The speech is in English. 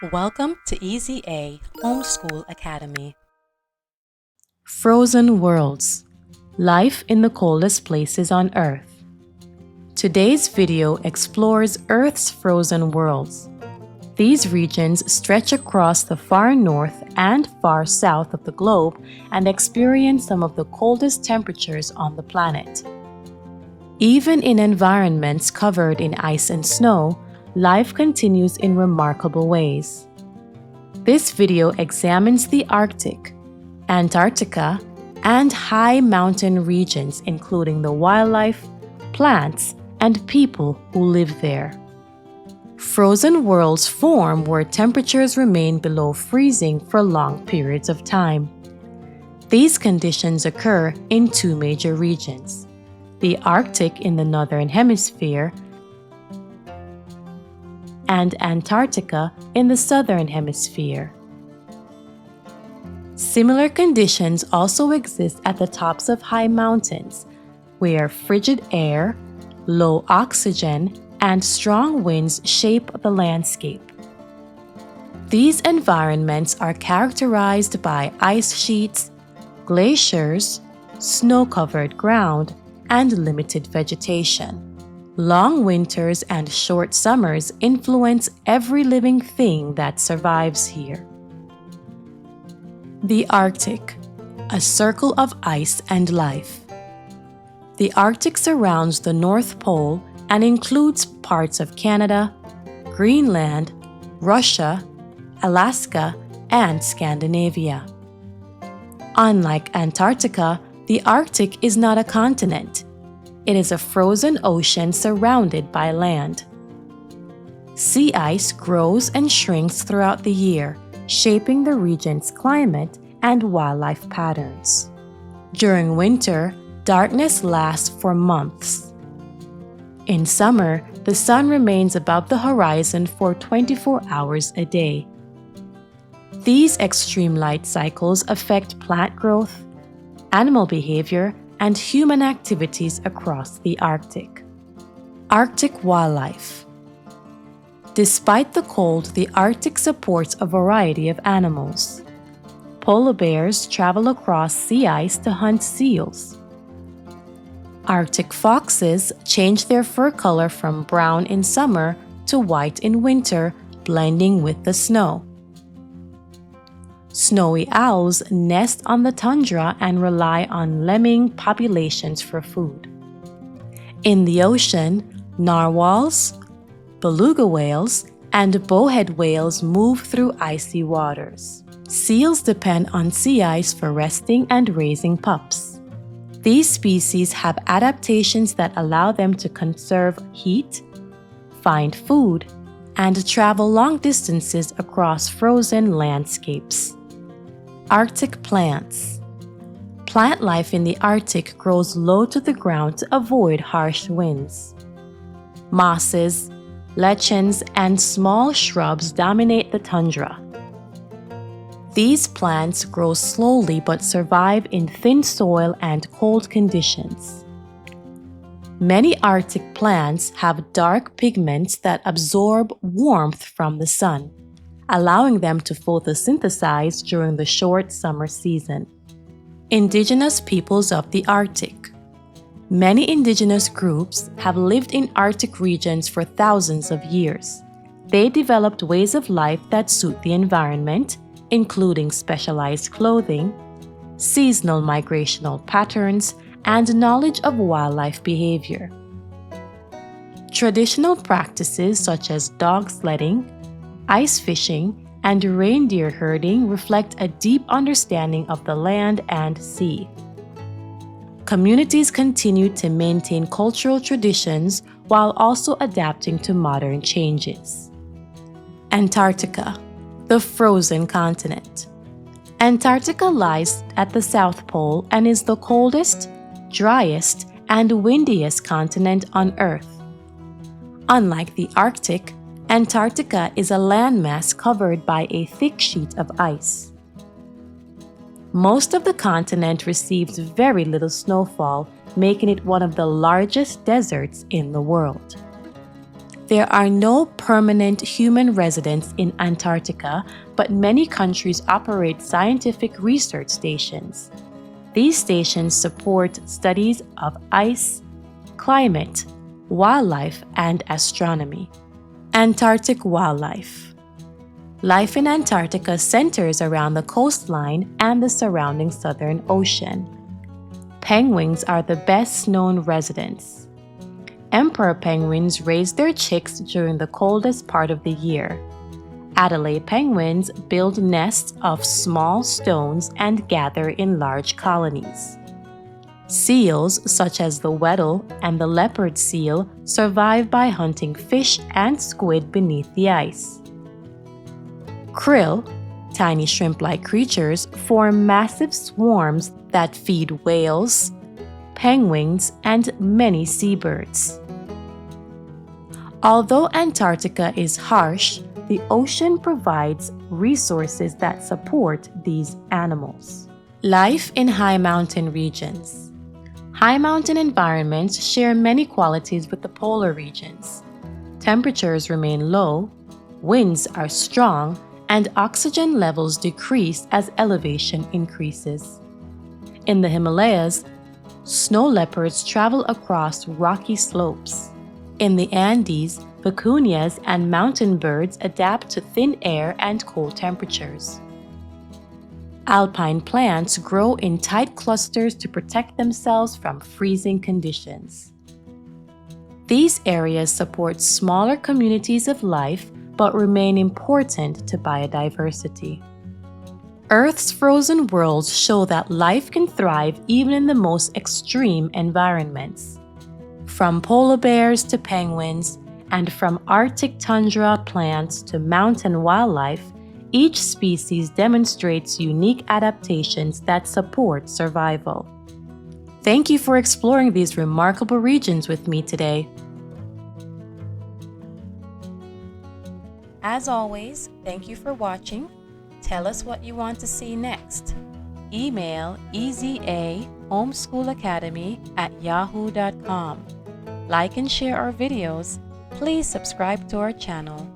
Welcome to Easy A Homeschool Academy. Frozen worlds. Life in the coldest places on Earth. Today's video explores Earth's frozen worlds. These regions stretch across the far north and far south of the globe and experience some of the coldest temperatures on the planet. Even in environments covered in ice and snow, life continues in remarkable ways. This video examines the Arctic, Antarctica, and high mountain regions, including the wildlife, plants, and people who live there. Frozen worlds form where temperatures remain below freezing for long periods of time. These conditions occur in two major regions: the Arctic in the northern hemisphere and Antarctica in the southern hemisphere. Similar conditions also exist at the tops of high mountains, where frigid air, low oxygen, and strong winds shape the landscape. These environments are characterized by ice sheets, glaciers, snow-covered ground, and limited vegetation. Long winters and short summers influence every living thing that survives here. The Arctic, a circle of ice and life. The Arctic surrounds the North Pole and includes parts of Canada, Greenland, Russia, Alaska, and Scandinavia. Unlike Antarctica, the Arctic is not a continent. It is a frozen ocean surrounded by land. Sea ice grows and shrinks throughout the year, shaping the region's climate and wildlife patterns. During winter, darkness lasts for months. In summer, the sun remains above the horizon for 24 hours a day. These extreme light cycles affect plant growth, animal behavior, and human activities across the Arctic. Arctic wildlife. Despite the cold, the Arctic supports a variety of animals. Polar bears travel across sea ice to hunt seals. Arctic foxes change their fur color from brown in summer to white in winter, blending with the snow. Snowy owls nest on the tundra and rely on lemming populations for food. In the ocean, narwhals, beluga whales, and bowhead whales move through icy waters. Seals depend on sea ice for resting and raising pups. These species have adaptations that allow them to conserve heat, find food, and travel long distances across frozen landscapes. Arctic plants. Plant life in the Arctic grows low to the ground to avoid harsh winds. Mosses, lichens, and small shrubs dominate the tundra. These plants grow slowly but survive in thin soil and cold conditions. Many Arctic plants have dark pigments that absorb warmth from the sun, allowing them to photosynthesize during the short summer season. Indigenous peoples of the Arctic. Many indigenous groups have lived in Arctic regions for thousands of years. They developed ways of life that suit the environment, including specialized clothing, seasonal migrational patterns, and knowledge of wildlife behavior. Traditional practices such as dog sledding, ice fishing, and reindeer herding reflect a deep understanding of the land and sea. Communities continue to maintain cultural traditions while also adapting to modern changes. Antarctica, the frozen continent. Antarctica lies at the South Pole and is the coldest, driest, and windiest continent on Earth. Unlike the Arctic, Antarctica is a landmass covered by a thick sheet of ice. Most of the continent receives very little snowfall, making it one of the largest deserts in the world. There are no permanent human residents in Antarctica, but many countries operate scientific research stations. These stations support studies of ice, climate, wildlife, and astronomy. Antarctic wildlife. Life in Antarctica centers around the coastline and the surrounding Southern Ocean. Penguins are the best-known residents. Emperor penguins raise their chicks during the coldest part of the year. Adelaide penguins build nests of small stones and gather in large colonies. Seals, such as the Weddell and the leopard seal, survive by hunting fish and squid beneath the ice. Krill, tiny shrimp-like creatures, form massive swarms that feed whales, penguins, and many seabirds. Although Antarctica is harsh, the ocean provides resources that support these animals. Life in high mountain regions. High mountain environments share many qualities with the polar regions. Temperatures remain low, winds are strong, and oxygen levels decrease as elevation increases. In the Himalayas, snow leopards travel across rocky slopes. In the Andes, vicuñas and mountain birds adapt to thin air and cold temperatures. Alpine plants grow in tight clusters to protect themselves from freezing conditions. These areas support smaller communities of life but remain important to biodiversity. Earth's frozen worlds show that life can thrive even in the most extreme environments. From polar bears to penguins, and from Arctic tundra plants to mountain wildlife, each species demonstrates unique adaptations that support survival. Thank you for exploring these remarkable regions with me today. As always, thank you for watching. Tell us what you want to see next. Email ezahomeschoolacademy@yahoo.com. Like and share our videos. Please subscribe to our channel.